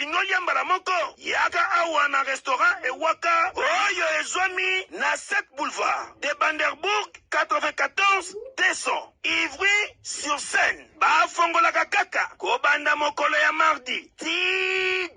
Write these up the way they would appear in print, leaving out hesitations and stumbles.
olingolia mbala moko yaka awa na restaurant ewaka oyo ezwami na 7 boulevard de Vanderburg 94 200 Ivry-sur-Seine. Bafongolaka kaka kobanda mokolo ya mardi ti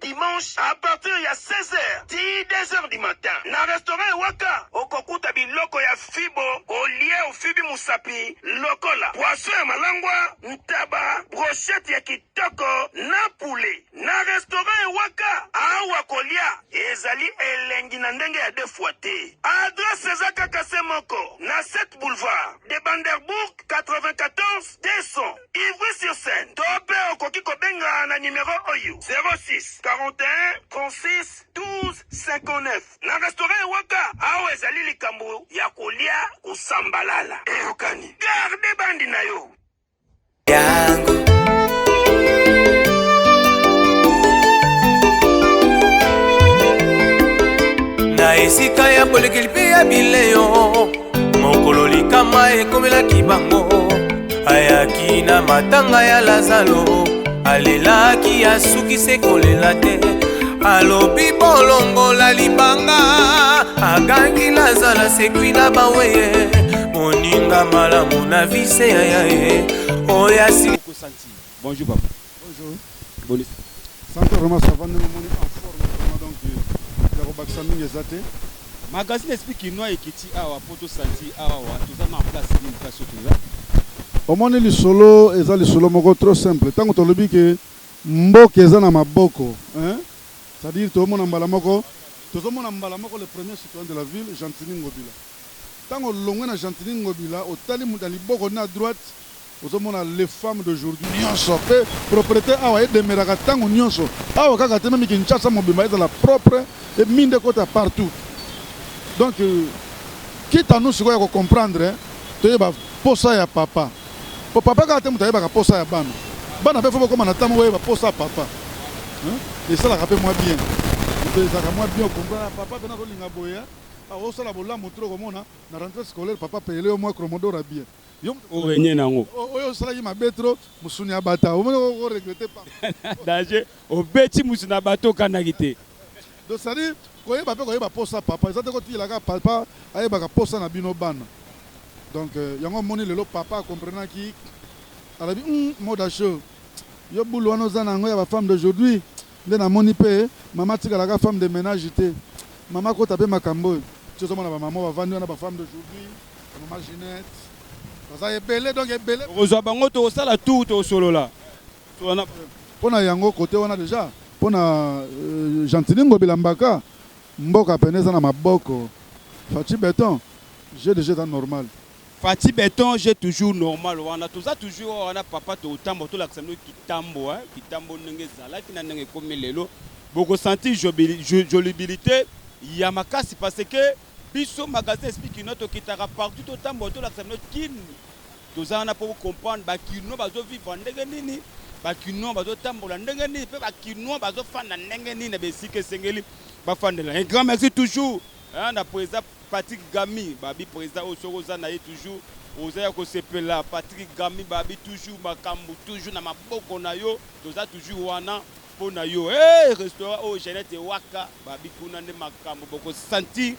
dimanche à partir ya 16h ti 2h du matin. Na restaurant ewaka okokuta biloko ya fibo olie ofibi musapi lokola poisson ya malangwa, ntaba, brochette ya kitoko na poulet. Na restaurant ewaka awa kolia ezali elengi na ndenge ya defuate. Adresse eza kaka se moko na 7 boulevard de Vanderburg 94 200 Ivry-sur-Seine. Tope okoki kobenga na numéro oyo 06 41 36 12 59. Na restaurant ewaka awa ezali likambo ya kolia kusambalala. Eyokani garde bandi na yo yango. Na esika ya bolekeli mpe ya bileyo mokolo likama ekomelaki bango ayaki na matanga ya Lazalo alelaki asukise kolela te alobi bolongola libanga agangi Lazalo sekwi na baweye moninga malamu na vise ya ye oyasi. Bonjour papa. Bonjour. Bonjour. Santo vraiment ça va nous monter en forme donc ya kobakisa mingi ezate. Magazine explique no ekiti awa poto santi awa toza na place ni place toza. Omoni lisolo eza lisolo moko trop simple. Tango tolobi ke mboka eza na maboko, hein? C'est-à-dire tomona mbala moko, tozomona mbala moko le premier citoyen de la ville, Gentini Ngobila. Tango longwe na Gentini Ngobila, otali muta liboko na droite, ozomona les femmes d'aujourd'hui nyonso pe propriété awa edemeraka tango nyonso. Awa kaka te même Kinshasa mobimba eza la propre et minde kota partout. Donc quitte à nous sikoya ko comprendre, toyeba posa ya papa. Po papa ka te muta yeba ka posa ya bana. Bana pe fo koma na tamu yeba posa papa. Et ça la rappelle moi bien. Ça la moi bien comprendre papa pe na ko linga boya. Ah o ça la bola motro ko mona na rentrée scolaire papa payele au moins chromodora bien. O renye nango. Oyo sala yima betro musuni abata. O mo ko regretter pas. Danger o beti musuna bato kanagite. Donc ça dit koyeba pe koyeba posa papa. Ça te ko ti la ka papa ayeba ka posa na bino bana. Donc yango moni lelo papa comprenant ki alabi moda show. Yo boulou wana za nango ya ba femme d'aujourd'hui. Nde na moni pe mama tika la ka femme de ménage té. Mama ko taper makambo. Tu sais mona ba maman va vendre na ba femme d'aujourd'hui. Maman Ginette. Ça est belé donc est belé. Ozwa bango to sala tout to solo là. Pona yango côté wana déjà. Pona Gentini Ngobila mbaka. Mboka peneza na maboko. Fati béton. J'ai déjà dans normal. Fati béton, j'ai toujours normal. On a toujours on a papa to tambo to l'accent kitambo hein, kitambo ndenge zala kina ndenge comme lelo. Beaucoup senti jolibilité. Yamakasi parce que biso magasin explique notre kitara partout to tambo to l'accent kin. Tous on a pour comprendre ba kino bazo vivre ndenge nini. Ba kino bazo tambo la ndenge nini pe ba kino bazo fanda ndenge nini na besike sengeli ba fanda. Un grand merci toujours. On a président Patrick Gami, babi président Osoroza na toujours osaya ko sepela Patrick Gami babi toujours makambu toujours na maboko na yo toza toujours wana pona yo restaurant au Jeanette Waka babi kuna ne makambu boko senti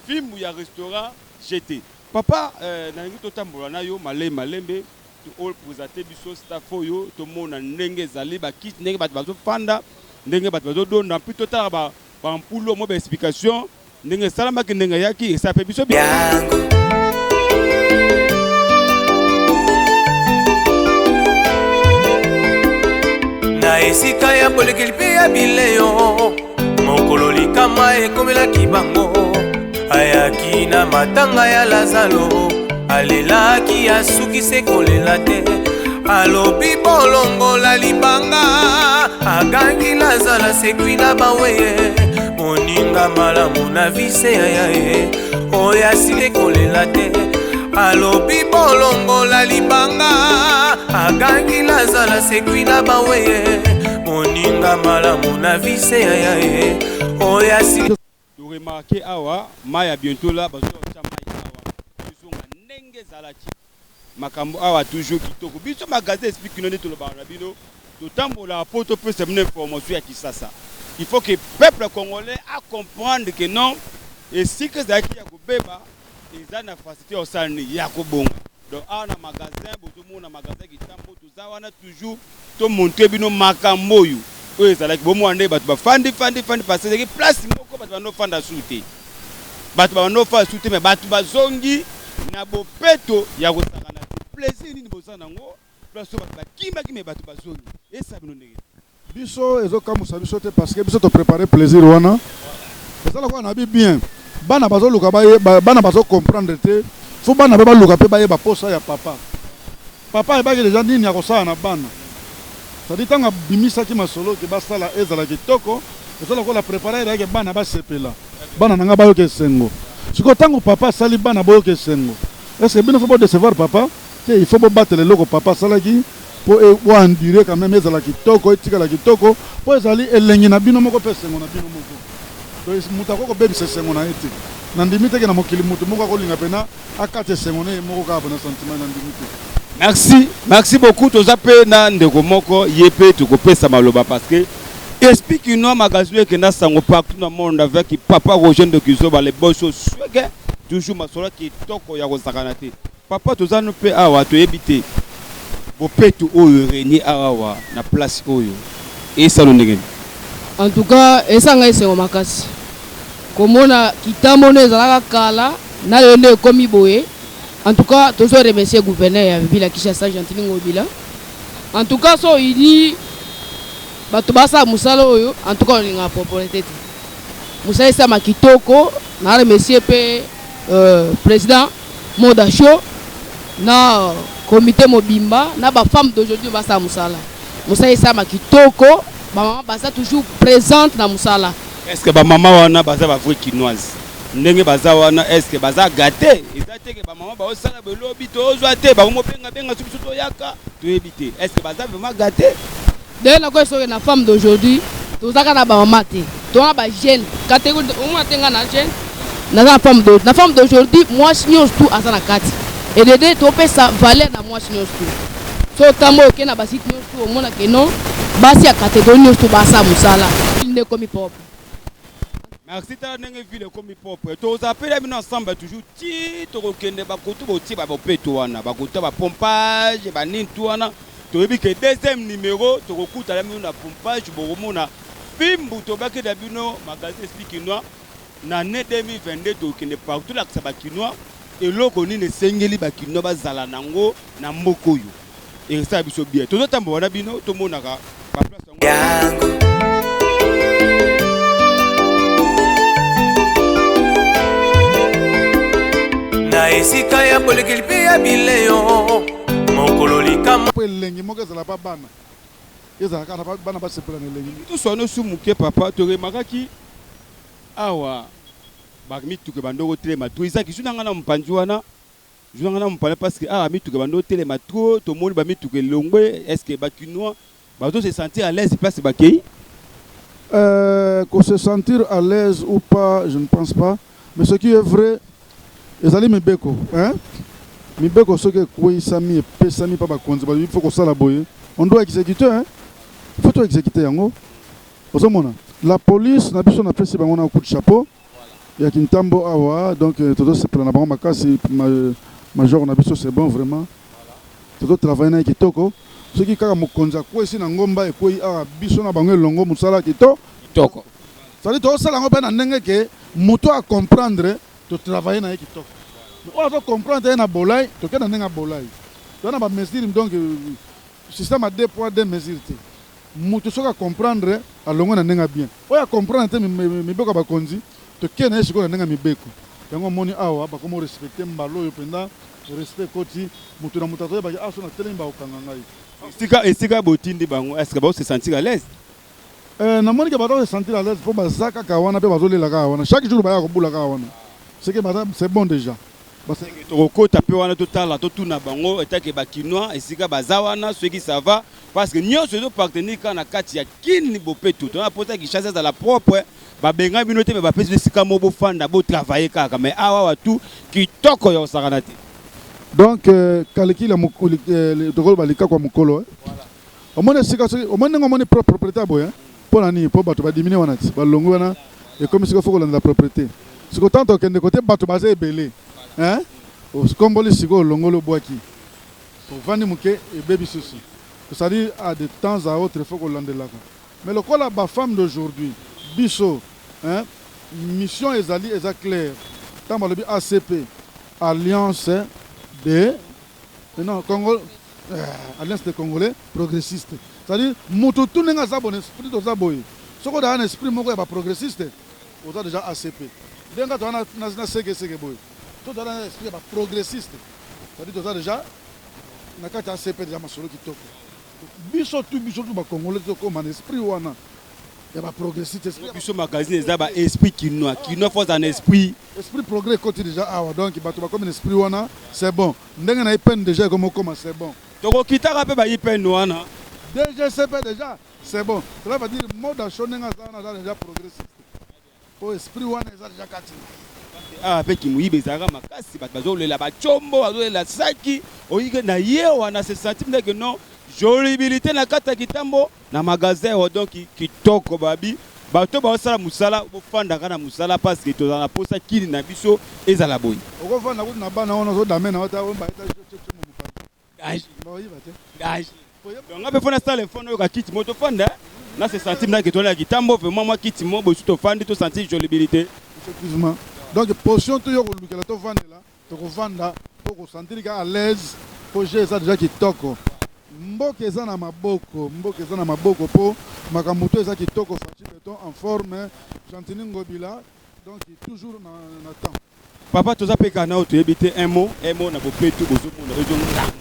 film ya restaurant GT papa na ngi to tambola na yo malembe to all présenter biso staff yo to mona ndenge zali ba kit ndenge bato bazo fanda ndenge bato bazo donda plutôt tard ba mpulo mo ba explication ndenge salama ki ndenge yaki ça peut biso bien na esika ya bolekeli mpe ya bileyo mokolo likama ekomelaki bango ayaki na matanga ya Lazalo alelaki asukise kolela te alobi bolongola libanga agangi Lazalo sekwi na baweye moninga malamu na vise ya ye oyasi kolela te alobi bolongola libanga agangi Lazalo sekwi na baweye moninga malamu na vise ya ye oyasi. Tu remarquez awa maya bientôt là bazo ta maya awa bizonga ndenge zalaki makambo awa toujours kitoko biso magasin explique none to lo ba bino totambola po topesa bino information ya kisasa. Il faut que le peuple congolais a comprendre que non, et si que ça qui a kobeba, ils ont la facilité au sani ya kobonga. Donc à un magasin, beaucoup de monde magasin qui tambo tout ça, on a toujours tout montré bino makamboyu. Oui, ça là que bon monde ba fandi parce que place moko ba no fanda souté. Ba no fanda souté mais ba zongi na bopeto ya ko sakana. Plaisir ni bosana ngo, place ba kimba ki me ba zongi. Et ça bino ndenge. Biso ezokamusa biso te parce que biso to préparer plaisir wana. Ça la quoi na bien. Bana bazo luka bana bazo comprendre te. Faut bana ba luka pe ba posa ya papa. Papa e ba déjà nini ya kosala na bana. Ça dit tanga bimisa ki masolo ke basala ezala kitoko. Ça la quoi la préparer ya ke bana ba sepela. Bana nanga ba yo ke sengo. Siko tango papa sali bana ba yo ke sengo. Est-ce que bien faut pas décevoir papa? Il faut pas battre le logo papa salaki. Pour endurer quand même ezala kitoko etika la kitoko po ezali elengi na bino moko pese ngona bino moko donc mutako ko bebisa sengo na ete na ndimite ke na mokili mutu moko ko linga pena akate sengo na moko ka bona sentiment na ndimite. Merci beaucoup toza pe na ndeko moko yepe to ko pesa maloba parce que explique-nous magazine que na sango partout dans le monde avec papa Roger de Kizoba les bonnes choses toujours masola kitoko ya ko sakanate papa toza no pe awa to ebité bopeto oyo régné awa na place oyo et ça ndenge en tout cas esanga esengo makasi komona kitamona ezalaka kala na lende komi boye en tout cas tozo remercier gouverneur ya ville ya Kinshasa Gentili Ngobila en tout cas so ili bato basa musala oyo en tout cas linga propriété musala esa kitoko na remercier pe président Modacho na comité mobimba na ba femme d'aujourd'hui basa musala musala esa kitoko ba maman basa toujours présente na musala. Est-ce que ba maman wana basa ba vraie quinoise ndenge baza wana est-ce que baza gâté ezate ke ba maman ba osala belobi to ozwa te ba mo benga suki to yaka to ebité est-ce que baza vraiment gâté de na ko so na femme d'aujourd'hui to zaka na ba maman te to na ba jeune catégorie au moins tenga na jeune na femme d'aujourd'hui moi signons tout azana kati et de to pesa valeur na moi signons tout so tamo ke na ba site tout au mona ke non basi ya catégorie tout basa musala il ne comme propre. Merci ta ndenge ville comme propre to zapela bino ensemble toujours ti to kokende ba kotu boti ba bopeto wana ba kotu ba pompage ba nintu wana to yebi ke deuxième numéro to kokuta la bino na pompage bo mona fimbu to ba ke da bino magazine explique nous na ne 2022 to kende partout la ka ba kinois et loko ni ne sengeli ba kinois ba zala nango na mboko yo et ça biso bien to tambo wana bino to mona ka ba place yango. Na esika ya bolekeli pe ya bileyo mokolo likama po elengi moko ezala pa bana ezala kana bana basepela na elengi to sono sumuke papa to remakaki awa bamituke bandoko telema to izaki junanga na mpanzi wana junanga na mpane parce que awa mituke bandoko telema trop to moni bamituke longwe est-ce que bakinois bato se sentir à l'aise place bakei qu'on se sentir à l'aise ou pas je ne pense pas mais ce qui est vrai ezali mibeko hein mibeko soki ekweyisami epesami pa bakonzi il faut kosala boye on doit exécuter hein il faut to exécuter yango ozomona la police na biso na pesi bango na coup de chapeau ya kintambo awa donc tozosepela na bango makasi major na biso c'est bon vraiment tozotravaille na kitoko soki kaka mokonzi akwesi na ngomba ekweyi awa biso na bango elongo mosala kitoko sali tozosala yango mpe na ndenge ke moto a comprendre to travailler na kitoko on va comprendre na bolai to kena ndenge bolai to na ba mesure donc système à 2 poids 2 mesures te mutu soka comprendre alongo na ndenge bien oya comprendre te mibeko ba konzi to kena esiko na ndenge mibeko yango moni awa ba komo respecter mbalo yo penda respect koti mutu na mutato ba aso na telemi ba okanga ngai esika botindi bango est-ce que ba se sentir à l'aise na moni ke ba se sentir à l'aise po ba zaka ka wana pe ba zolela ka wana chaque jour ba ya ko bula ka wana c'est bon déjà. Tokota pe wana totala totuna bango etake bakinois esika baza wana ceux qui ça va parce que nyonso zo partenaire kana kati ya kini bopeto to na pota ki chasse za la propre ba benga bino te ba pesi esika mo bo fanda bo travailler kaka mais awa watu kitoko ya osakana te donc kaliki la mokolo tokolo balika kwa mokolo au moins propriété boy pour la nuit pour bato ba diminuer wana ba longo wana et comme si faut la propriété ce que tant que de côté bato basé belé hein au komboli siko longo le boaki pour vendre muke et baby souci ça dit à de temps à autre il faut qu'on lande là mais le quoi la femme d'aujourd'hui biso hein mission ezali eza clair tant le ACP alliance de non Congo alliance des Congolais progressistes. C'est-à-dire, moto tout n'est pas bon esprit de Zaboy. Ce qu'on a un esprit moko est progressiste, on a déjà ACP. Dès que tu as un CG boy, tu as un esprit progressiste. C'est-à-dire, tu as déjà un ACP déjà masolo qui toque. Biso tout Congolais comme un esprit wana. Il y a progressiste. Biso magazine est un esprit qui force un esprit. Esprit progrès côté déjà donc il va comme un esprit wana, c'est bon. Ndenge na peine déjà comme c'est bon. Donc, qui t'a rappelé par Ipen Noana DGCP déjà, c'est bon. Cela veut dire que le mot d'achat déjà progressiste. Pour l'esprit, on est déjà kati. Ah, avec qui mouille bezara makasi, bazo le la bachombo, bazo la saki, oige na ye wana se sentiment que non, jolibilité na kata kitambo na magasin donc qui toko babi, bato ba sala musala, bo fanda kana musala parce que to na posa kini na biso ezala boy. Oko fanda ko na bana ona zo damena ota on ba eta donc on peut faire ça le fond au kiti moto fanda là c'est sentiment que toi là kitambo vraiment moi kiti mo bo to fanda to sentir jolibilité effectivement donc position to yo ko lukela to vanda là to ko vanda pour ko sentir à l'aise pour gérer ça déjà qui toko mboka eza na maboko po makambo to eza ki toko faci beton en forme Gentini Ngobila donc toujours na temps papa toza pe kana o toyebite un mot na bope tout bozo mona ezo nganga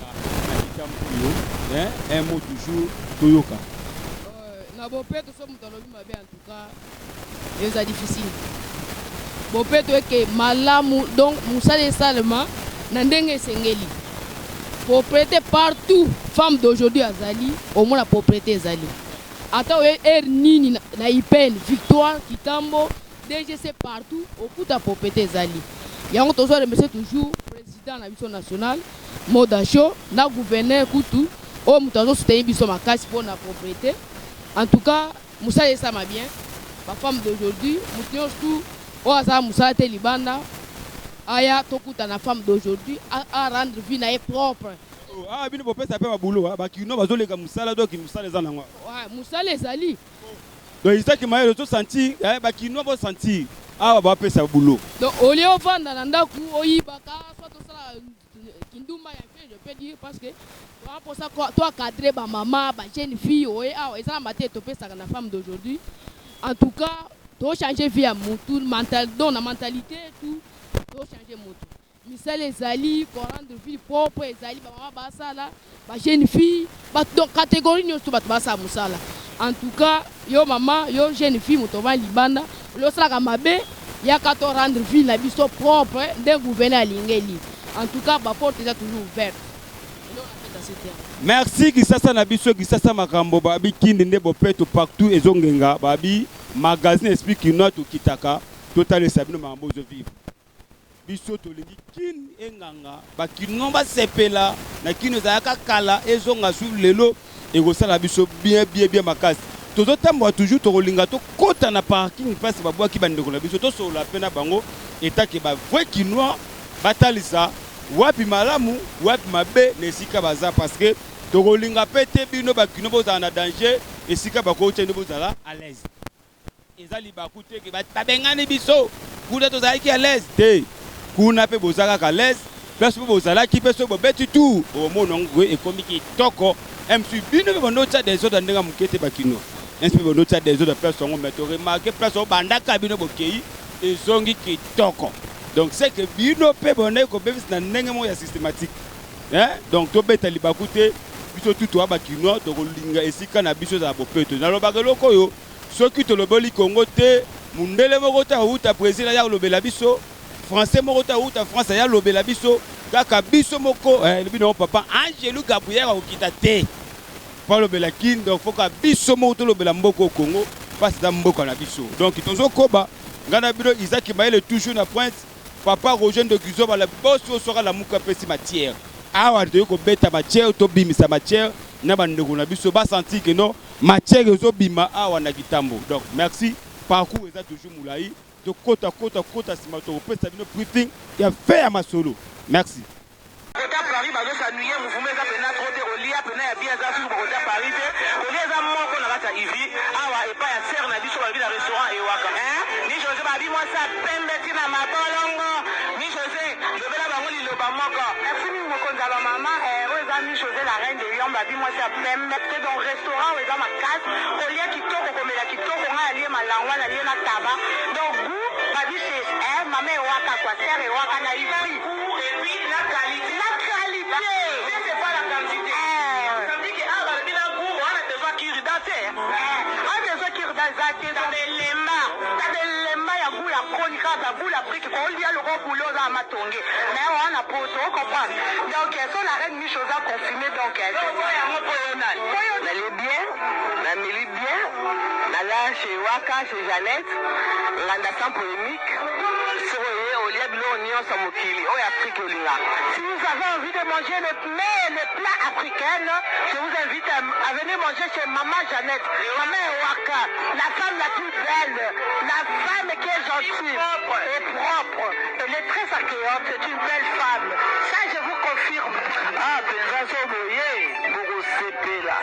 un mot toujours toyoka na bope to so mutalobi mabe en tout cas eza difficile bope to ke malamu donc musale seulement na ndenge sengeli propriété partout femme d'aujourd'hui azali au moins la propriété ezali ata nini na ipene victoire kitambo DGC partout okuta propriété ezali yango tozo remercier toujours président na biso national Modacho na gouverneur kutu o mutazo soutenir biso makasi pour na propriété en tout cas musala ça m'a bien la femme d'aujourd'hui mutinyo tout o asa musala te libanda aya tokuta na femme d'aujourd'hui à rendre vie na propre. Ah bino bope ça peut babulo ba kino bazoleka musala donc musala za nangwa. Ouais musala ezali. Donc il sait que maïlo to sentir ba kino bo sentir ah ba pe ça boulot. Donc au lieu vendre na ndaku oyibaka soit to sala kindumba ya fait je peux dire parce que pour ça toi cadrer ba maman ba jeune fille oye ah ça maté to pe ça na femme d'aujourd'hui. En tout cas, to changer vie à mutu mental donc la mentalité tout to changer mutu. Misal ezali pour rendre vie propre ezali ba maman ba sala ba jeune fille ba donc catégorie nyonso ba ba sa musala. En tout cas, yo maman, yo jeune fille mutova libanda, lo sala ka mabe ya ka to rendre vie la biso propre de gouverner alingeli. En tout cas, ba porte est toujours ouverte. Merci Kisasa Nabiso Kisasa Makambo babi kindi nde bopeto partout ezongenga babi magazine explique une to kitaka total sabino mambo zo vivre. Biso to lingi kin enganga ba kinomba sepela na kino zaka kala ezonga sur lelo egosala biso bien makasi. Tozo tambo toujours to linga to kota na parking place babwa ki bandeko na biso to so la pena bango etake ba vrai kinois batalisa wapi malamu wapi mabe nesika baza parce que tokolinga pete bino bakino bozala na danger esika bakoti ndo bozala à l'aise ezali bakute ke babengani biso kuna tozalaki à l'aise te kuna pe bozala à l'aise place bozala ki peso bobeti tout au mono ngwe ekomi kitoko msu bino be bonotsa des autres ndenga mukete bakino msu bonotsa des autres personnes mais to remarquer place bandaka bino bokei ezongi kitoko. Donc c'est que bino pe bonne ko bebis na ndenge mo ya systématique. Donc to beta libakute biso tout ba kino to linga esika na biso za bopeto. Na lobaka loko yo soki to loboli Congo te mundele moko ta uta président ya lobela biso français moko ta uta France ya lobela biso kaka biso moko bino papa Angelou Gabriel okita te. Pa lobela kin donc faut ka biso moko to lobela mboko Congo parce da mboko na biso. Donc tozo koba ngana bino Isaac Maël toujours na pointe. Papa Roger de Guzo la bosse sera la mouka pesi matière. Awa de ko beta matière to bimisa matière na bandeko na biso ba sentir que non matière ezo bima awa na kitambo. Donc merci, parcours eza toujours moulayi to kota sima to pesa bino briefing ya fait à masolo. Merci. Kota Paris bazo s'ennuyer mouvement eza pena trop te olia pena ya bien eza sur kota Paris te olia eza moko na kata ivi awa epa ya serre na biso ba na restaurant ewaka ni José babi moi ça pembe tina mabolongo ni José je vais la bango liloba moko merci mi mokonza ba mama oza mi José la reine de Lyon babi moi ça pembe te dans restaurant oza makasi olia kitoko komela kitoko nga alie malangwa na lie na taba donc goût babi c'est mama ewaka quoi serre ewaka na ivi et puis la qualité. La qualité. C'est pas la quantité. Ça veut dire que ah bah bien goût on a besoin qu'il redate. On a besoin qu'il redate. T'as des lemma ya goût ya konika ya goût la brique qu'on lui a le gros boulot dans ma tongue. Mais on a pas tout comprendre. Donc ça la reine Michel a confirmé donc elle. Elle est bien, la mêlée bien. Là chez Waka, chez Jeannette, l'anda sans polémique. Si vous avez envie de manger les plats africains, je vous invite à venir manger chez Maman Jeannette, Maman Waka, la femme la plus belle, la femme qui est gentille et propre. Elle est très accueillante, c'est une belle femme. Ça, je vous confirme. Ah, Penzaso Boye, Bogo Sepe là.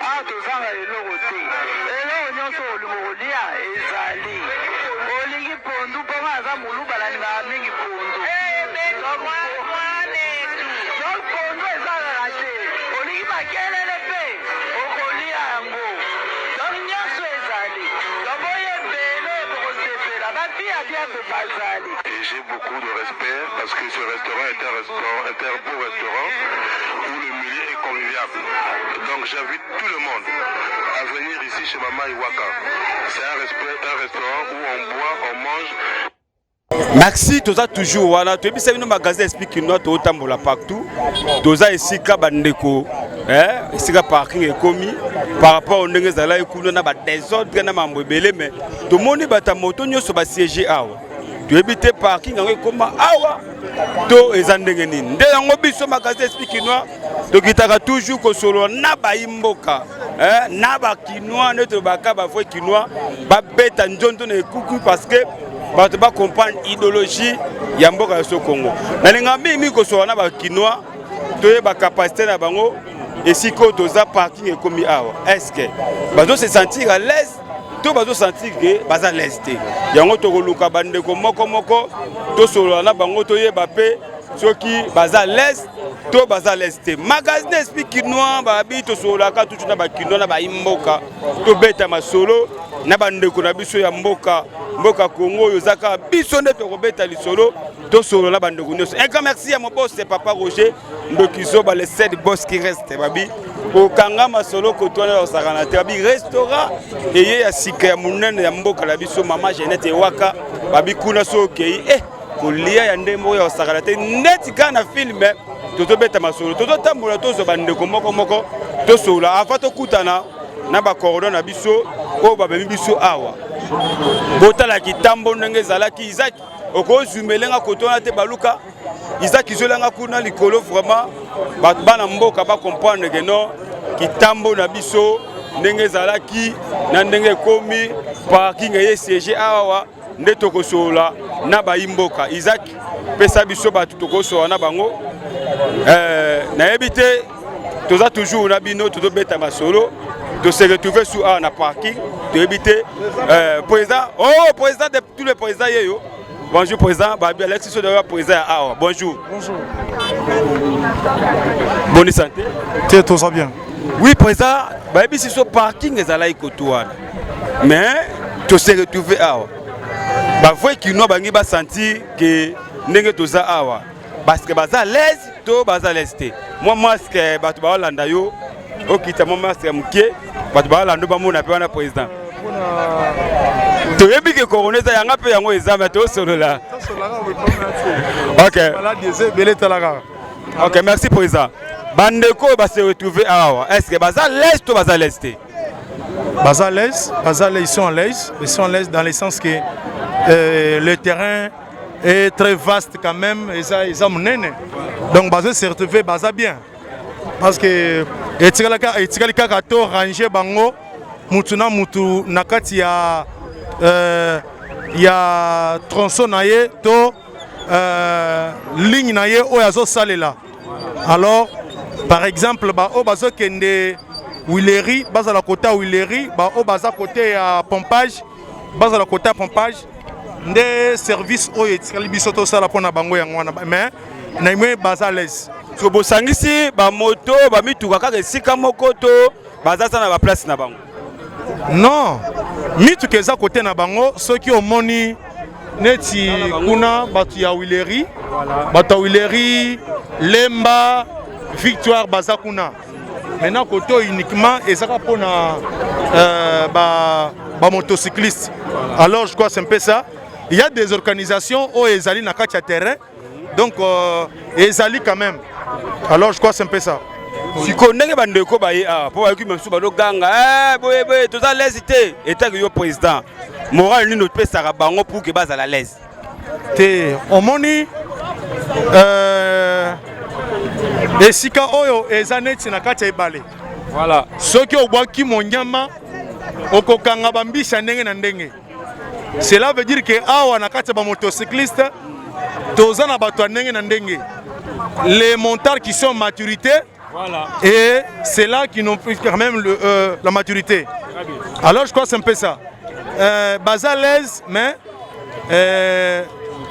Ah, Tozanga et Loroté. Et là, on est sur le Morolia et Zali. Oligi Pondu, Poma Zamulu, Balanga, Mingi Pondu. Donc, Pondu est à la raché. Oligi Makele le paix. Okolia Ango. Donc, Nyaso et Zali. Loboye Bele, Bogo Sepe là. Ma fille a bien fait Bazali. Et j'ai beaucoup de respect parce que ce restaurant est un beau restaurant où le milieu est convivial. Donc j'invite tout le monde à venir ici chez Mama Iwaka. C'est un restaurant où on boit, on mange. Merci, toza toujours voilà, tu es bien magasin explique nous to tambola partout. Toza esika bandeko, esika parking est commis par rapport au ndenge zala ekuna na ba désordre na mambo belé mais to moni bata moto nyoso ba siéger awa. Tu habite parking en comme awa to ezandenge nini nde yango biso magasin explique nous to kitaka toujours ko solo na ba imboka na ba kinois ne to baka ba fo kinois ba beta njondo na ekuku parce que ba to ba comprendre idéologie ya mboka ya Congo na linga mimi ko solo na ba kinois to ye ba capacité na bango et si ko toza parking e komi awa est-ce que bazo se sentir à l'aise to bazo sentir que baza leste yango to koluka bandeko moko to solo na bango to yeba pe soki baza leste to baza leste magasin explique kinois ba bi to solo ka tutu na ba kinois na ba imboka to beta masolo na bandeko na biso ya mboka Congo yozaka biso nde to kobeta lisolo to solo na bandeko nyonso. Un grand merci à mon boss c'est Papa Roger Ndokizo ba les 7 boss qui restent babi au kangama solo ko to na osakana te babi restaurant eye ya sika ya munene ya mboka la biso Mama Jeannette Ewaka babi kuna so okei kolia ya ndembo ya osakana te neti kana filme to beta masolo to tambola to zo bandeko moko to solo afa to kutana na ba cordon na biso o ba biso awa botala kitambo ndenge zalaki Isaac oko zumelenga kotona te baluka Isaac izolenga kuna likolo vraiment bana mboka ba comprendre que non kitambo na biso ndenge zalaki na ndenge komi parking ye siège awa nde tokosola na ba imboka Isaac pesa biso ba tokosola na bango na ebité toza toujours na bino to beta masolo de se retrouver sur un parking, de éviter président, président de tous les présidents. Bonjour président, Babi Alexis Sodora président à bonjour. Bonjour. Bonne santé. Tout ça bien. Oui président, Babi si ce parking est à la Ikotoua. Mais tu se retrouver à Bavoy qui nous a senti que n'est tout ça à parce que baza l'aise, tout baza l'est. Moi masque Batouba Landayo. Ok, tu as mon masque à Mouké, tu vas aller dans le président. Tu es bien que couronné, tu as un peu de examen, tu es solo là. Ok. Ok, merci président. Bandeko va se retrouver à Awa. Est-ce que Baza l'est ou Baza l'est? Baza l'est, ils sont en l'aise. Ils sont en l'aise dans le sens que le terrain est très vaste quand même. Ils ont mené. Donc Baza se retrouve Baza bien. Parce que etikali kaka to ranger bango mutu na mutu na kati ya tronçon na ye to ligne na ye oyo azosalela. Alors par exemple o bazokende Willery bazala côté à Willery o baza côté ya pompage bazala côté à pompage nde service oyo etikali biso tosala mpona bango yango wana mais naimwe baza l'aise so bosangisi bamoto bamituka kaka esika moko to baza na baplace na bango. Non mituka eza côté na bango soki omoni neti kuna bato ya Willery bato ya Willery Lemba Victoire baza kuna maintenant côté uniquement ezaka mpona motocycliste. Alors je crois c'est un peu ça. Il y a des organisations où ezali na kati ya terrain donc ezali quand même. Alors je crois c'est un peu ça. Siko ndenge bandeko baye po ba ki memsu ba do ganga boye toza l'aise état que yo président moral ni notre pesa bango pour que baza la l'aise te omoni esika oyo eza neti na kati ya ebale. Voilà soki obwaki monyama okokanga bambisha ndenge na ndenge. Cela veut dire que awa na kati ba motocycliste toza na bato ndenge na ndenge. Les montards qui sont en maturité. Voilà. Et c'est là qu'ils n'ont plus quand même la maturité. Alors je crois que c'est un peu ça. Baza l'aise, mais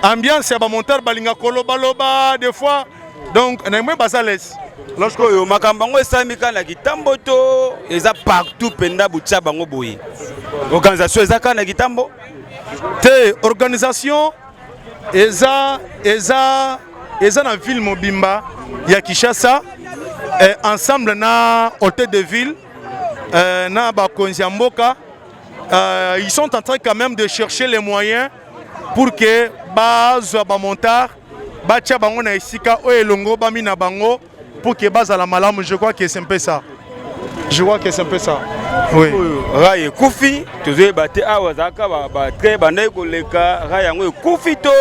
ambiance, il y a des monteurs, balinga kolo baloba des fois. Donc on a moins baza l'aise. Alors je crois que makambango esamika na kitambo to eza partout penda butia bango boye. Organisation eza kana kitambo. Te organisation eza na ville mobimba ya Kinshasa. Ensemble na hôtel de ville na bakonzi mboka ils sont en train quand même de chercher les moyens pour que bazwa ba montar batia bango na esika o elongo bami na bango pour que bazala malamu. Je crois que c'est un peu ça. Je vois que c'est un peu ça. Oui. Raye kufi tozoye bate awa zaka ba très bandai koleka raya ngo kufi to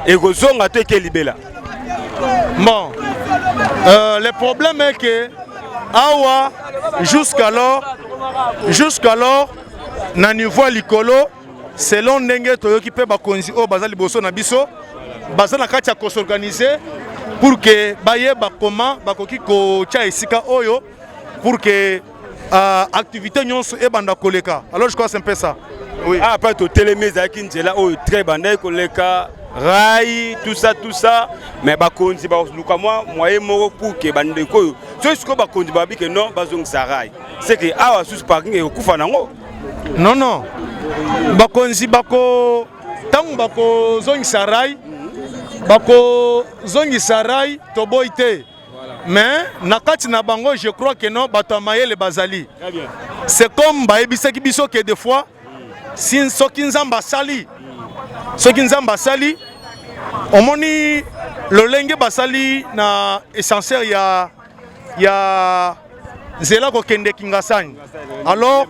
ekozonga to ke libela. Bon, le problème est que awa jusqu'alors na niveau likolo selon ndenge toyoki pe bakonzi o bazali boso na biso bazana kati ya s'organiser pour que bayeba comment bakoki ko tia esika oyo pour que activité nyonso ebanda koleka. Alors je crois c'est un peu ça. Oui. Après to telemeza ki nzela oyo très bandai koleka rail tout ça mais bakonzi ba luka moyen moko pour que bandeko so siko bakonzi babi que non bazong sa rail c'est que awa sous parking e kufa nango. Non bakonzi bako tangu bako zongi sa rail bako zongi sa rail to boite. Mais nakati na bango je crois que non bato mayele bazali. C'est comme baebisaki biso que des fois si soki nzamba sali omoni lolenge basali na essentiel ya zela ko kende kingasani. Alors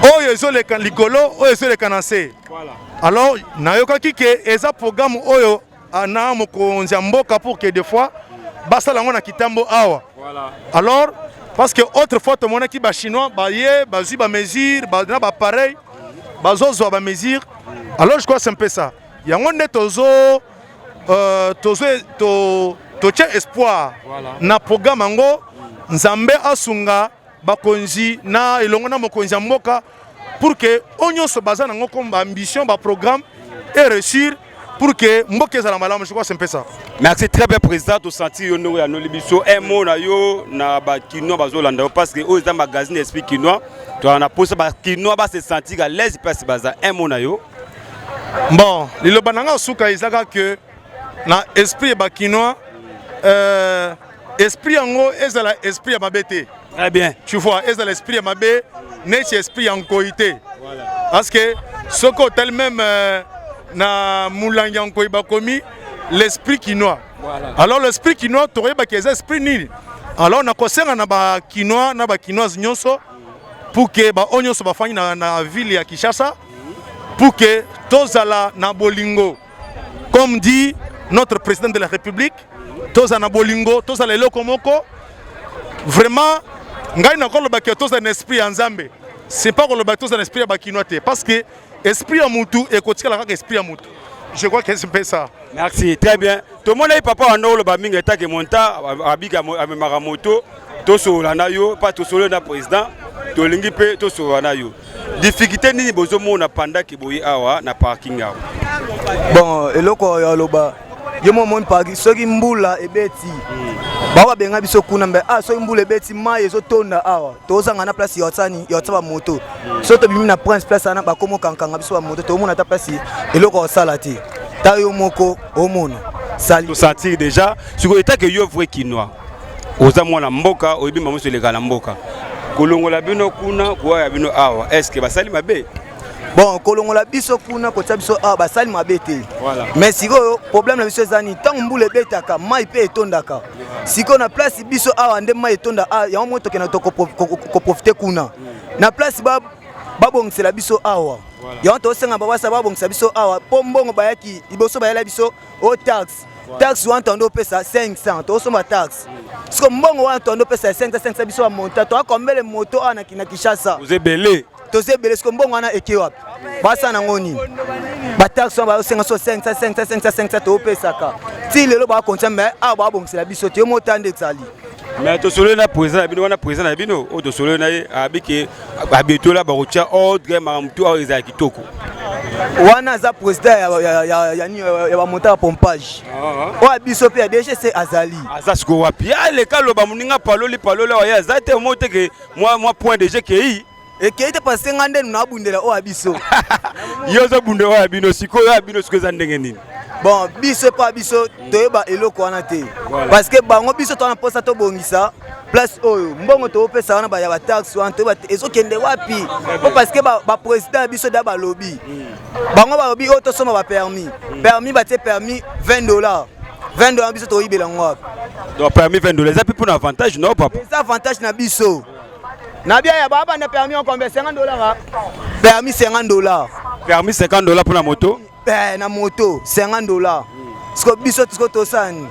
oyo ezoleka likolo oyo ezoleka na se. Alors nayokaki ke eza programme oyo na mokonzi ya mboka pour que des fois basala ngo na kitambo awa. Alors parce que autrefois to monaki ba chinois baye bazui ba mesure na ba pareil bazozwa ba mesure. Alors je crois c'est un peu ça. Yango nde tozo tia espoir na programme ngo nzambe asunga bakonzi na elongo na mokonzi ya mboka pour que onyoso bazana ngo comme ambition ba programme et réussir pour que mboka ezala malamu. Je crois c'est un peu ça. Merci très bien président to sentir yo no ya no libiso un mot na yo na ba kinois bazolanda parce que aux magazine esprit kinois to na posa ba kinois ba se sentir à l'aise parce baza un mot na yo. Bon, le bananga suka izaka que na esprit ba kinois esprit yango ezala esprit ya mabete. Très bien. Tu vois, ezala esprit ya mabe n'est esprit en coïté. Voilà. Parce que soko tel même na mulangi en koiba komi l'esprit kinois. Voilà. Alors l'esprit kinois t'aurais ba qu'ez esprit ni. Alors na kosenga na ba kinois nyonso pour que ba onyoso ba fani na ville ya Kinshasa pour que tozala na bolingo comme dit notre président de la République tozala na bolingo tozala eloko moko vraiment ngai na koloba ke toza un esprit ya nzambe c'est pas koloba toza un esprit ya bakinois te parce que esprit ya mutu ekotikala kaka esprit ya mutu. Je crois que c'est un peu ça. Merci, très bien. Tout le monde est papa en haut, le baming est à monta, abika moto, to solana yo, pas to solo na président, to lingi pe to solana yo. Difficulté ni bozo mo na panda ki boyi awa na parking awa. Bon, eloko ya loba. Yo mo mon parking soki mbula ebeti. Bawa benga biso kuna mbe soki mbula ebeti mai ezo tonda awa. Tozanga na place yotsani, yotsa moto. So to bimi na prince place ana bakomo kankanga biso ba moto to mona ta place eloko osala te. Tayo moko omona. Sali. To sentir déjà, si ko eta que yo vrai kinois. Oza mwana mboka, oyebi mamu se lekala mboka. Kolongola bino kuna, kwa ya bino awa. Est-ce que basali mabe? Bon, kolongola biso kuna kota biso basali mabe te. Voilà. Mais siko problème na biso ezani tant mbule betaka mai pe etondaka. Siko na place biso awa nde mai etonda ya moto ke na to ko profiter kuna. Na place babongisela biso awa. Ya to senga babasa babongisa biso awa pombongo bayaki liboso bayela biso o tax. Tax wantondo pesa 500 to soma tax. Siko mbongo wantondo pesa 500 biso wa monta to akombele moto ana Kinshasa. Vous êtes belé. Toze belé siko mbongo ana ekiwa. Basa na ngoni. Ba tax wa ba senga so 500 to pesa ka. Ti lelo ba konta mais ba bongisela biso te motande tsali. Mais to solo na président bino wana président bino o to solo na abiki abitola ba rocha ordre mamtu a ezaki kitoko. Wana za président ya ba monta pompage. O abiso pe déjà c'est Azali. Azasiko wapi ale kaloba muninga paloli wa ya zate mote ke moi point déjà ke et qui était passé ngande na bundela o abiso. Yo zo bunde wa bino siko ya bino siko za ndenge nini. Bon, biso pa biso toyeba eloko wana te. Parce que bango biso to na posa to bongisa place oyo mbongo to pesa wana ba ya ba tax wana to ba ezokende wapi? Parce que ba président biso da ba lobby. Bango ba lobby o to soma ba permis. Permis ba te permis $20. $20 biso to yibela ngwa. Donc permis $20 ça peut pour avantage non papa. C'est avantage na biso. Na bien ya baba na permis on combien $50. Permis $50. Permis $50 pour la moto. Na moto $50. Siko biso tiko tosani.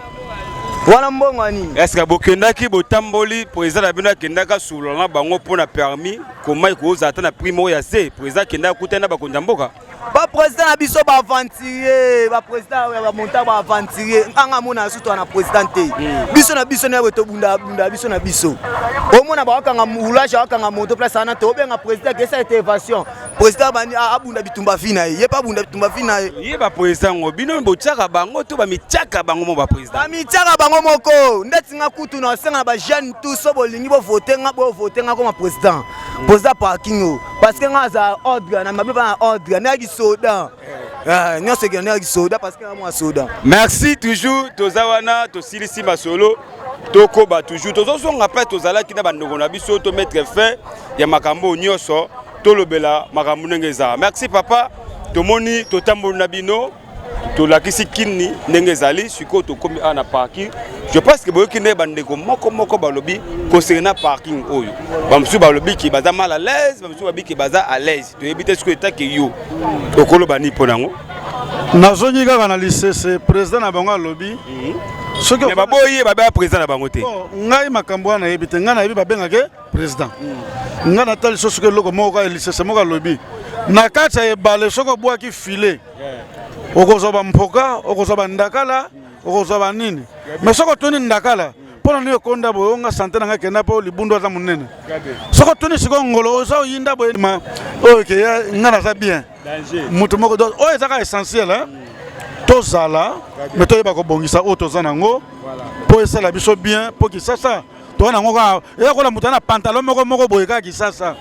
Wana mbongo ni. Est-ce que bokendaki botamboli président na bino kendaka sulona bango pour na permis comment ikoza ata na primo ya C président kendaka kutana ba konjamboka. Ba président na biso ba aventurier, ba président ba monta ba aventurier. Anga mona suto na président te. Biso na biso na weto bunda biso na biso. Omona ba wakanga moulage wakanga moto place ana to benga président que ça intervention. Président bani abunda bitumba fina ye pa bunda bitumba fina ye ba président ngo bino botiaka bango to ba mitaka bango mo ba président. Ba mitaka bango moko ndeti nga kutu na senga ba jeune tout so bolingi bo voter nga comme président. Président parking parce que nga za ordre na mabeba na ordre na gi soda. Nyo se gana gi soda parce que moi soda. Merci toujours tozawana to silisi masolo. Toko ba toujours tozo nga pa tozala kina bandoko na biso to mettre fin ya makambo nyoso to lobela makambo ngeza. Merci papa to moni to tambola na bino to lakisi kini ngezali siko to komi ana parking. Je pense que boyoki ne bandeko moko balobi concernant parking oyo. Bamsu balobi ki baza mal à l'aise, bamsu balobi ki baza à l'aise. To ebite siko eta ke yo. Okolo bani ponango. Nazonyi kaka na lycée président na bango lobby. Soki baboye baba président na bango te. Ngai makambo wana ebite ngana yebi babengake président. Ngana tali sosuke loko moko ka lycée moko lobby. Na kati ya ebale soko bwaki filet. Okozoba mpoka, okozoba ndakala, okozoba nini. Mais soko toni ndakala, pona niyo konda boyo nga santé na ngakenda po libundo za munene. Soko toni siko ngolo ozo yinda boyo ma OK ngana za bien. Mutu moko do o ezaka essentiel hein. Tozala, mais toyeba ko bongisa o tozana ngo. Po esala biso bien, po ki sasa. To na ngo ka ya ko la mutana pantalon moko boyo ka ki sasa.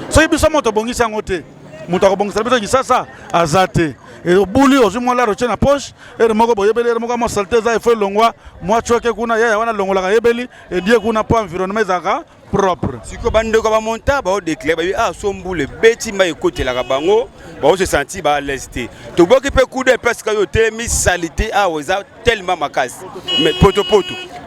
So biso moto bongisa ngote. Mutu ko bongisa biso ki sasa azate. Et au bout aussi moi la roche na poche et le moko boyebeli le moko mo salté za ifo longwa moi choke kuna ya wana longola ka yebeli et die kuna po environnement zaka propre siko bande ko ba monta ba o déclarer ba sombule beti ma ekotela ka bango ba o se sentir ba lesté to boki pe coup de parce que yo temi salité oza tellement makasi mais poto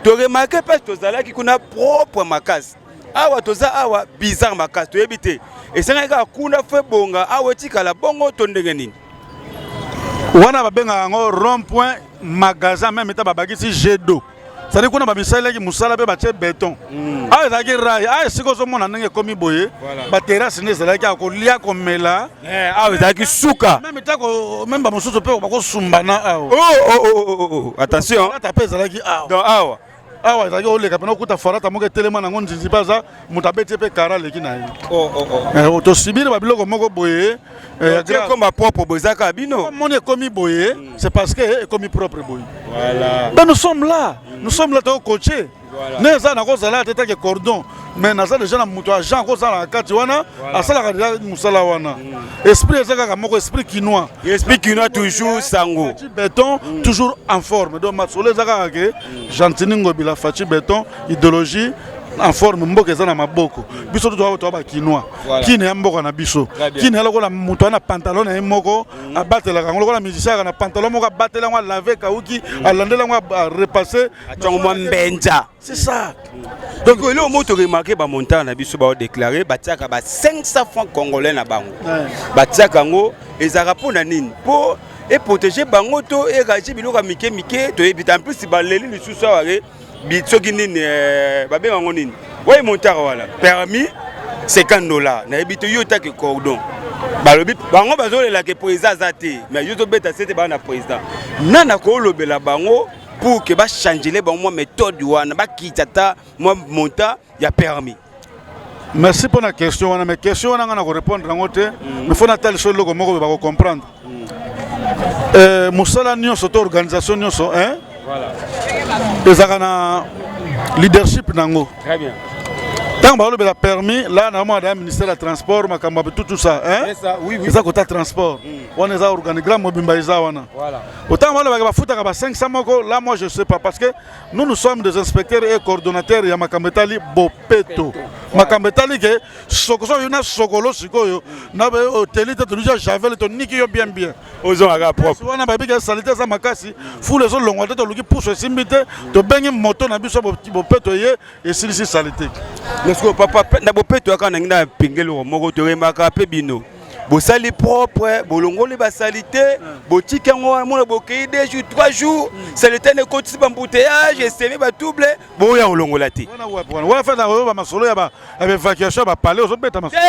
to remarquer parce que zala ki kuna propre makasi awa toza awa bizarre makasi to ebité et senga ka kuna fe bonga awa tikala bongo to ndenge nini. Wana babenga ngo rond-point magasin même eta babakisi jet d'eau. ça dit qu'on a misala qui musala pe bache béton ah ça qui rail ah si ko so mona ndenge komi boye ba terrasse ne ça qui akolia komela ah ça qui souka même ba mosusu pe ba ko sumbana ah oh attention ta pe ça qui ah donc ah awa ezalaki oleka mpena okuta farata moko etelema nango nzinzi mpe aza moto abeti mpe kara aleki na ye tosibili babiloko moko boye ekoma propre boye ezaka bino moni ekomi boye c'est parce que ekomi propre boye ben nous sommes là tokocoache ne eza nakozala te take cordon mais naza déjà na moto agent akozala na kati wana asalaka deja mosala wana esprit eza kaka moko esprit quinois toujours sango béton toujours en forme donc masolo eza kaka ke Gentini Ngobila Fachi béton idéologie en forme mboka eza na maboko biso to ba quinois kine ya mboka na biso kine ya lokola moto na pantalon na ye moko abatelaka ngo lokola musicien na pantalon moko abatela ngo laver kauki alandela ngo repasser atongo mbenza c'est ça donc le moto remarqué ba montant na biso ba déclarer batiaka ba 500 francs congolais na bango batiaka ngo ezaka pona nini po et protéger bango to et ranger biloko mike to ebita en plus ba leli lisusu aware bitsoki nini babenga ngo nini ouais montaka wala permis $50 na ebito yo ta ke cordon balobi bango bazolela ke président azate mais yo to beta c'était ba na président nana ko lobela bango pour que ba changer bango méthode wana ba kitata moi montant ya permis. Merci pour la question wana mais question wana ngana ko répondre ngo te mais faut na tel chose loko moko ba ko comprendre musala nyonso to organisation nyonso hein voilà ezaka na leadership nango très bien tant ba lobela permis là na mo da ministère de transport makamba tout ça hein c'est ça oui ça côté transport on est à organigramme mobimba eza wana voilà autant ba lobela ba futa ka 500 moko là moi je sais pas parce que nous sommes des inspecteurs et coordonnateurs ya makambetali bopeto makambetali ke sokoso yona sokolo sikoyo na be hotelite to déjà javel to niki yo bien ozo aga propre wana ba bika salité za makasi fule zo longwa to luki pousse simbite to bengi moto na biso bopeto ye et silisi salité. Parce que papa na bopeto aka na ngina pingelo moko to remaka pe bino bosali propre bolongoli ba salité botika ngo mona bokei 2 jours 3 jours salité ne kotisi ba embouteillage et semi ba double boya olongola te wana fa na ba masolo ya ba évacuation ba palais ozo beta masolo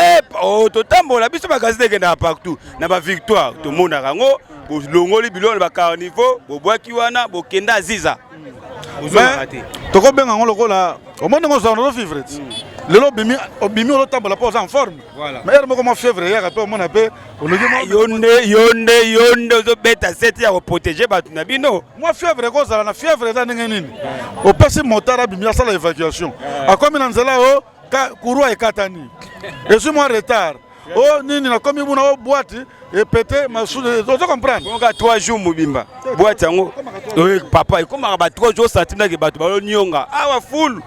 oh to tambola biso ba gazete ke na partout na ba victoire to mona rango bolongoli bilona ba carnival bobwaki wana bokenda ziza toko benga ngo lokola au monde ngo za no vivre lelo bimi olo tambola po en forme mais er moko mo fièvre ya ka mona pe yonde zo beta set ya protéger batu na bino moi fièvre ko za na fièvre za ndenge nini o pesi motara bimi ya sala évacuation akomi na nzela o courroie ekatani je suis moi retard oh nini na komi buna o boîte et pété ma sous tu comprendre on a 3 jours mobimba boîte yango papa il comme ba 3 jours sentina ke batu ba nyonga awa full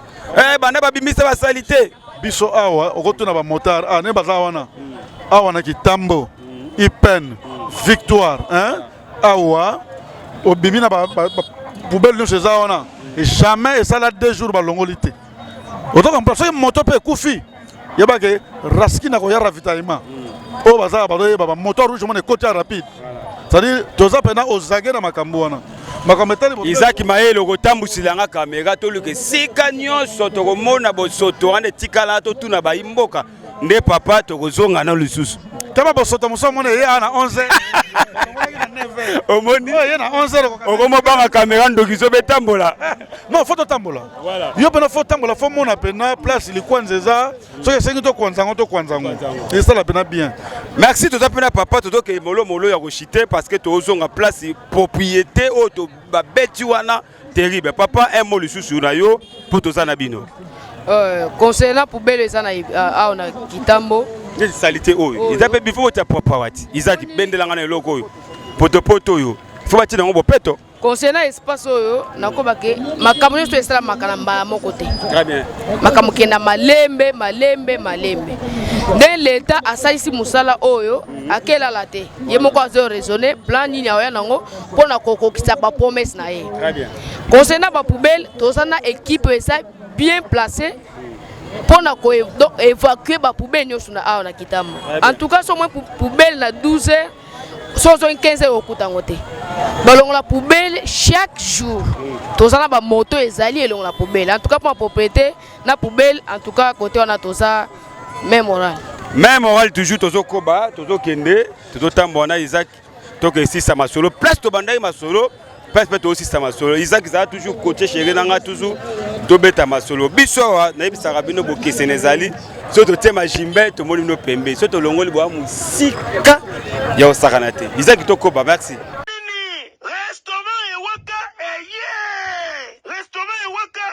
bana babimisa ba salité biso awa okotuna ba motar ne baza wana awa na Kitambo Ipen Victoire hein awa obimi na ba poubelle chez wana et jamais et ça là 2 jours ba longolité autant comprendre ça moto pe kufi yeba ke raski na ko ya ravitaillement o baza ba ba moto rouge mon côté rapide c'est-à-dire toza pena ozage na makambo wana Isaac Maelo kotambusilanga kamera toluke sika nyonso tokomona bosoto ane tikala to tuna ba imboka nde papa tokozonga na lisusu taba bosoto musomone ye ana 11 omoni ye na 11 okomo banga kamera ndokizo betambola non faut tambola voilà yo pena faut tambola faut mona pena place likwanzeza soki sengi to kwanzango et ça la pena bien merci to pena papa to ke molo ya kochiter parce que to zonga place propriété o to ba beti wana terrible papa un mot lisusu na yo pour to sana bino concernant poubelle ça na na Kitambo les salité oyo izape bifo ta papa wati Isaac bendelanga na eloko oyo poto yo faut bati nango bopeto concernant espace oyo nakoba ke makambo nyonso esala makana mbala moko te très bien makambo kenda malembe nde leta asalisi musala oyo akelala te ye moko azo raisonner plan nini aoya nango mpona kokokisa ba promesse na ye très bien concernant ba poubelle tozana équipe esa bien placée pona ko évacuer ba poubelle nyonso na awa na Kitambo en tout cas so moins poubelle na 12 heures sozo 15 euros kutango te balongo la poubelle chaque jour tozana ba moto ezali elongo la poubelle en tout cas pour la propriété na poubelle en tout cas côté on a toza même moral toujours tozo koba tozo kende tozo tambona Isaac to que si ça masolo place to bandai masolo place peut aussi ça masolo Isaac ça toujours côté chéri nanga toujours to beta masolo biso na ibisa rabino bokese nezali so to tema jimbe to moni no pembe so to longoli bo musika ya osakana te Isaac to koba merci. Restaurant Ewaka Restaurant Ewaka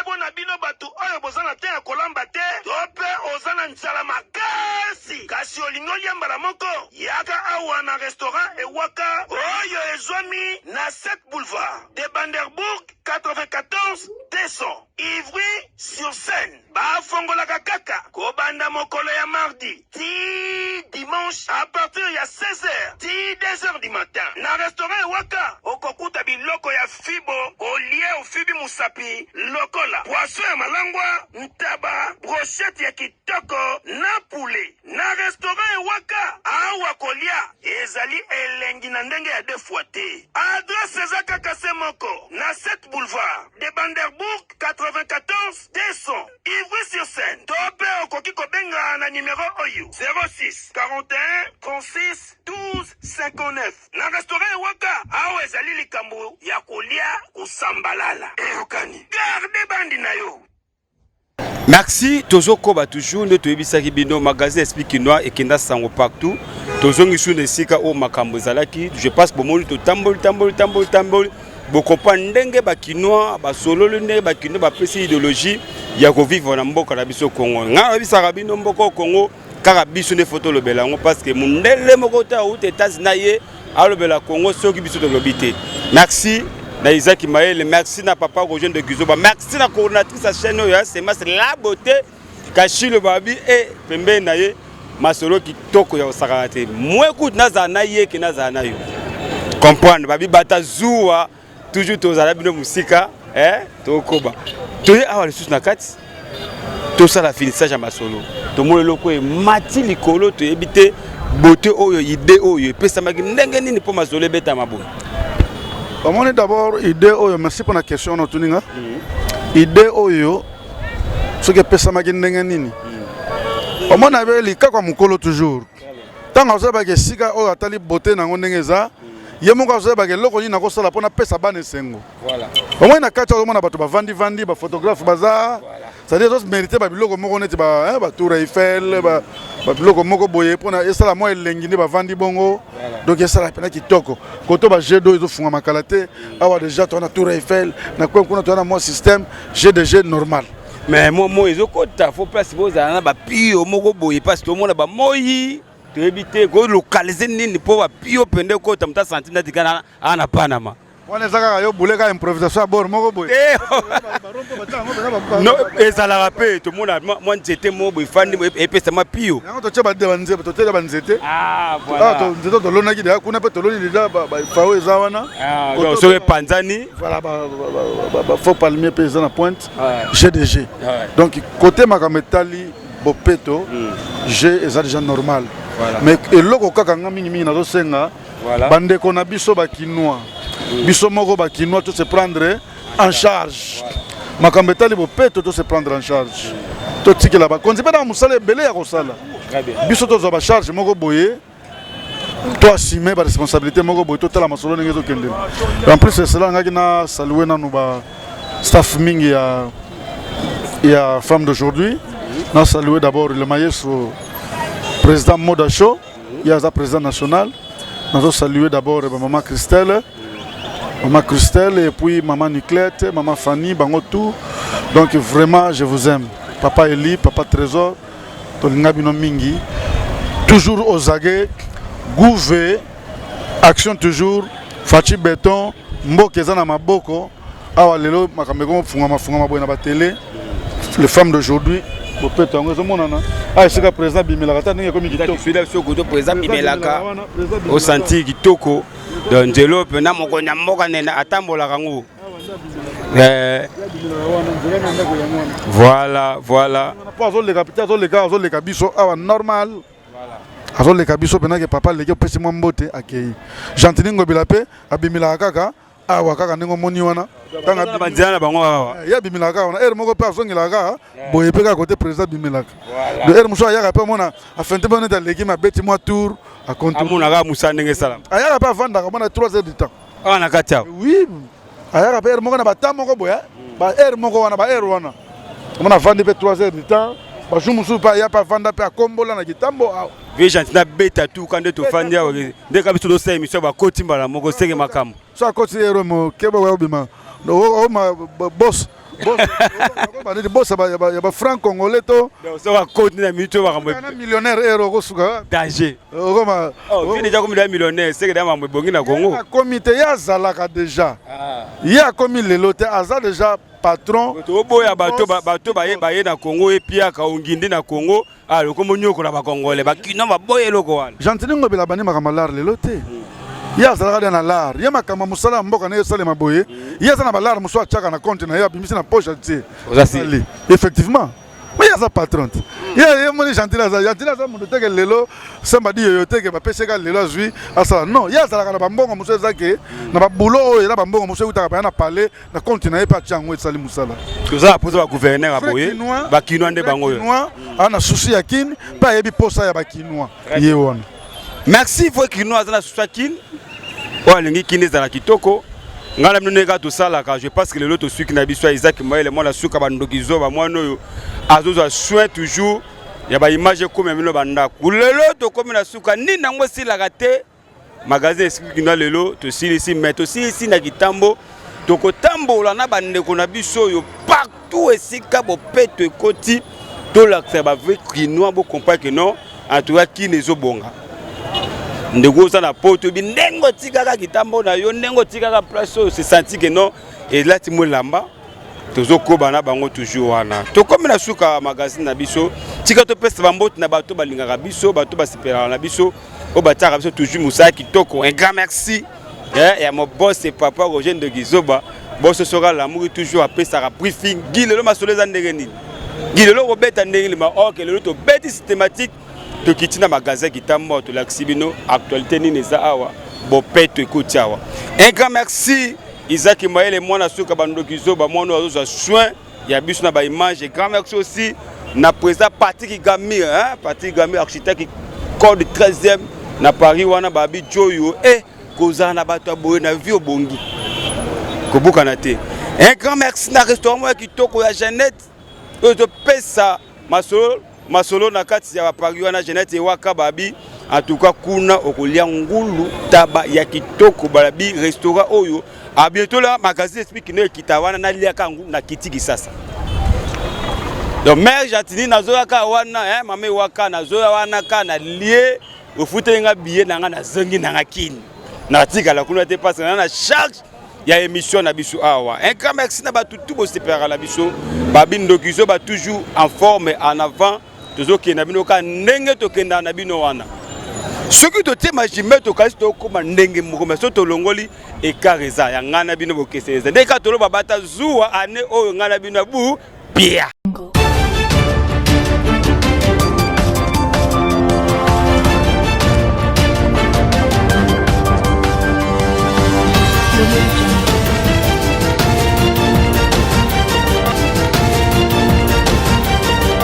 bona bino batu oyo bozana te ya kolamba te tope ozana nzala makasi kasi olingoli yambala moko yaka awa na restaurant Ewaka oyo ezwami na 7 boulevard de Banderbourg 94 200 Ivry sur Seine bafongolaka kaka kobanda mokolo ya mardi ti dimanche à partir ya 16h ti 2h du matin na restaurant Ewaka okokuta biloko ya fibo olie ofibi musapi lokola poisson ya malangwa ntaba brochette ya kitoko na poulet na restaurant Ewaka awa kolia ezali elengi na ndenge ya 2 fois te adresse eza kaka se moko na 7 boulevard de Banderbourg 94 200 Ivry sur Seine tope okoki kobenga na numéro oyo 06 41 36 12 59 na restaurant Ewaka awa ezali likambo ya kolia kusambalala eyokani garde bandi na yo. Merci tozo koba toujours ne to ebisaki bino magasin explique noir et kenda sango partout tozo ngisu nesika o makambo zalaki je passe bomoli to tamboli bokopa ndenge bakinois basololo ndenge bakinois bapesi idéologie ya kovivre na mboka na biso Congo nga bisaka bino mboka Congo kaka biso ne photo lobela ngo parce que mundele moko ta ou États-Unis na ye alobela Congo soki biso to lobité. Merci na Isaac Maël, merci na papa Roger de Guzoba, merci na coordinatrice à chaîne c'est la beauté kashi le babi et pembe na ye masolo kitoko ya osakate moi écoute naza na ye ke naza na yo comprendre babi bata zuwa toujours tozala bino musika to koba to ye awa lesusu na kati to sala finissage ya masolo to mo loko e mati likolo to yebite beauté oyo idée oyo pesa maki ndenge nini po masolo beta maboy. On est d'abord idée oyo merci pour la question no tuninga idée oyo ce que pesa maki ndenge nini on mona beli kako mukolo toujours tant ozo ba ke sika oyo atali beauté nango ndenge za ye moko ozo ba ke loko ni na ko sala pona pesa bane sengo voilà au moins na kati ozo mona bato ba vandi ba photographe baza ça dire ozo mériter ba biloko moko neti ba Tour Eiffel ba biloko moko boye pona esala mo elengi ne ba vandi bongo donc esala pena kitoko koto ba G2 ezo funga makala te awa déjà to na Tour Eiffel na kwa kuna to na mo système G2G normal. Mais moi ezokota faut place boza na ba pio moko boye parce que mona ba moyi to éviter ko localiser nini po ba pio pende ko tamta sentina dikana ana Panama on est à yo boule ka improvisation à bord moko boye non et ça la rappelle tout le monde moi j'étais mo boy fan et pesa ma pio na to cheba de banzete to tela banzete voilà to nzeto to lona ki de kuna pe to loni déjà ba fao ezawana donc so panzani voilà ba faux palmier paysan à pointe GDG donc côté makametali bopeto G eza déjà normal mais eloko kaka ngami mingi na zo senga bande ko na biso ba kinois biso moko ba kinois to se prendre en charge makambetali bopeto to se prendre en charge to tikela ba konzi pe na musala belé ya kosala biso to zo ba charge moko boye to assumer ba responsabilité moko boye to tala masolo ngezo kende en plus c'est cela ngaki na saluer na no ba staff mingi ya femme d'aujourd'hui na saluer d'abord le maestro président Modacho il y a président national nous saluer d'abord maman Christelle et puis maman Niclette, maman Fanny, bango tout. Donc vraiment je vous aime. Papa Eli, papa Trésor, Tolinga Bino Mingi. Toujours aux aguets, gouvé, action toujours, Fachi Béton, Mbokezana na Maboko, awa lelo makameko funga boy na ba télé. Les femmes d'aujourd'hui, bopeto ngo zomonana. Ah c'est que président Bimelaka ndenge komi kitoko. Fidèle sur côté président Bimelaka. Au senti kitoko. Donc Njelo pena moko nyamboka nena atambola kango. Voilà. Les capitales, les biso awa normal. azoleka biso pena ke papa leki opesi mwa mbote akei Gentili Ngobila pe abimila kaka awa kaka ndenge omoni wana tanga banzana na bango awa ya abimila kaka wana moko pe azongela kaka boye pe kaka kote président abimelaka de mosusu ayaka pe omona afente pe neti aleki mabeti mwa tour amonaka musa ndenge esala ayaka pe avandaka mona 3 heures du temps awa na kati awa oui ayaka pe moko na bata moko boye ba heure moko wana ba heure wana omona avandi pe 3 heures du temps bajour mosusu pe aya pe avanda pe akombola na kitambo awa vie Gentili na beta tuka nde tofandi awa ndeka biso tosala émission bakoti mbala moko senge makambo so akoti ero mokeba obima boss boss ya ba franc congolais to so bakoti na minute makambo na millionnaire ero kosuka danger okoma vie déjà comme millionnaire senge da mambo bongi na Congo comité ya zalaka déjà ya komi lelo te aza déjà patron toboya bato baye na Congo epiaka ongindi na Congo aloko monyoko na bakongole bakino baboye eloko wana Gentili Ngobila bani makambo lar lelo te ya azalaka na lar ya makambo mosala mboka na esalema boye ya aza na balar mosusu atiaka na compte na ye abimisi na poche tie effectivement mais ya aza patron ye moni Gentili aza moto teke lelo semba di yoyo teke bapeseka lelo azwi asala non ye azalaka na bambongo mosusu ezake na babulo oyo eza bambongo mosusu eutaka baya na palais na compte na ye mpe atia yango esali mosala tozala posa bagouverneur aboye bakinois nde bango oyo aza na susi ya kini mpe ayebi posa ya bakinois ye wana merci fo kinois aza na susi ya kini oyo alingi kini ezala kitoko ngai na bino ndenge tosalaka je pense que lelo tosuki na biso ya Isaac Mayele mwana suka bandoki zoba mwana oyo azozwa soin toujours ya baimage ekómi ya bino bandako lelo tokómi na suka nini yango esilaka te magasin esiki kinois lelo tosilisi me tosilisi na kitambo tokotambola na bandeko na biso oyo partout esika bopeto ekoti tolakisa bavrai kinois bokomprendre que non en tout cas kini ezobonga ndeko oza na poto bi ndenge otikaka kitambo na yo ndenge otikaka place oyo se senti que non elati molamba tozokoba na bango toujours wana tokómi na suka magazine na biso tika topesa bamboti na bato balingaka biso bato basepelaka na biso oyo batiaka biso toujours mosala kitoko un grand merci ya mon boss et papa Roger Ndogizoba boss soka l'amour toujours apesaka briefing gi lelo masolo eza ndenge nini gi lelo kobeta ndenge nini maoke lelo tobeti systématique tokiti na magasin kitambo tolakisi bino actualité nini eza awa bopeto ekoti awa un grand merci Isaac Mayele mwana suka bandoki zoba mwana azozwa soin ya biso na baimage grand merci aussi na président Patrick Gamir Patrick Gamir architecte code 13e na Paris wana babi joyo kozala na bato aboye na vie obongi kobukana te un grand merci na restaurant ya kitoko ya Jeannette oyo topesa masolo na kati ya Paris wana Jeannette ewaka babi en tout cas kuna okolia ngulu taba ya kitoko balabi restaurant oyo a bientôt là magasin explique ne kitawana na liaka ngulu na kitiki sasa donc mère Gentili nazoyaka wana mama waka nazoya wana kana lié ofutenga billet nanga na zongi nanga kini na tika kuna te passe na charge ya émission na biso awa un grand merci na batutu bo separa la biso babindo kizo ba toujours en forme en avant tozoki na bino ka ndenge tokenda na bino wana soki totima jime tokasi tokoma ndenge moko mais so tolongoli ekareza ya ngana bino bokeseza ndeka toloba bata zuwa ane oyo ngana bino bu pia Thank you.